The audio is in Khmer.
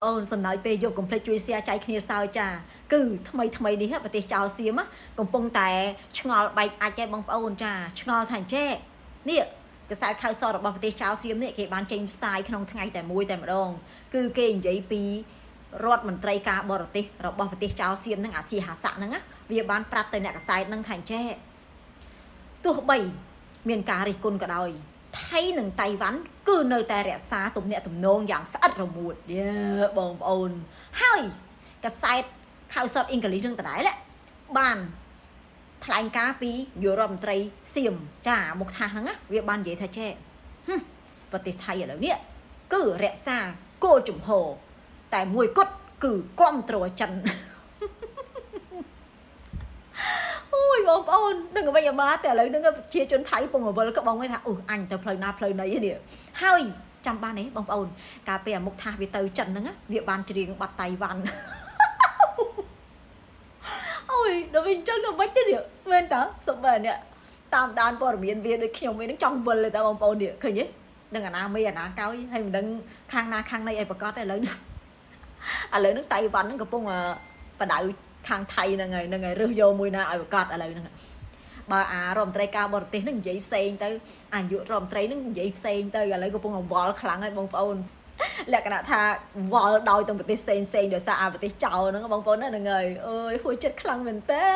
អូនសំណើចពេលយកកុំភ្លេចជួយ share ចែកគ្នាសើចចាគឺថ្មីនេះប្រទេសចៅសៀមកំពុងតែឆ្ងល់បែកអាចឯងបងប្អូនចាឆ្ងល់ថាអញ្ចេះនេះកសែតខៅសរបស់ប្រទេសចៅសៀមនេះគេបានចេញផ្សាយក្នុងថ្ងៃតែមួយតែម្ដងគឺគេនិយាយពីរដ្ឋមន្ត្រីការបរទេសរបស់ប្រទេសចៅសៀមហ្នឹងអាស៊ីហាស័កហ្នឹងណាវាបានប្រាប់ទៅអ្នកកសែតហ្នឹងថាអញ្ចេះទោះបីមានការរិះគន់ក៏ដោយថៃនិងតៃវ៉ាន់គឺនៅតែរក្សាទំនាក់ទំនងយ៉ាងស្អិតរមួតបងប្អូនហើយកសែតខៅសតអ៊ីងគ្លីសនឹងដដែលបានថ្លែងការពីយុរដ្ឋមន្ត្រីសៀមចាមុខថាសហ្នឹងណាវាបាននិយាយថាចេះប្រទេសថៃឥឡូវនេះគឺរក្សាគោលជំហរតែមួយគត់គឺគ្រប់គ្រងចិនអូយបងប្អូននឹងអ្វីអាម៉ាតែឥឡូវនឹងប្រជាជនថៃពងអវលក៏បងថាអូអញទៅផ្លូវណាផ្លូវណីនេះហើយចាំបានទេបងប្អូនកាលពេលអាមុខថាសវាទៅចិនហ្នឹងវាបានច្រៀងបាត់តៃវ៉ាន់អូយដល់វិញចឹងក៏មិនទេនេះមែនតើសុំបែរនេះតាមដានព័ត៌មានវាដូចខ្ញុំវិញនឹងចង់វិលទេបងប្អូននេះឃើញទេនឹងអាណាមេអាណាកោយហើយមិនដឹងខាងណាខាងណីអីប្រកាសទេឥឡូវហ្នឹងតៃវ៉ាន់ហ្នឹងកំពុងបដៅខាងថៃហ្នឹងហើយរើសយកមួយណាឲ្យប្រកាសឥឡូវហ្នឹងបើអារដ្ឋមន្ត្រីការបរទេសហ្នឹងនិយាយផ្សេងទៅអាយុរដ្ឋមន្ត្រីហ្នឹងនិយាយផ្សេងទៅឥឡូវកំពុងវល់ខ្លាំងហើយបងប្អូនលក្ខណៈថាវល់ដោយទាំងប្រទេសផ្សេងដោយសារអាប្រទេសចោលហ្នឹងបងប្អូនហ្នឹងហើយអើយហួចចិត្តខ្លាំងមែនតើ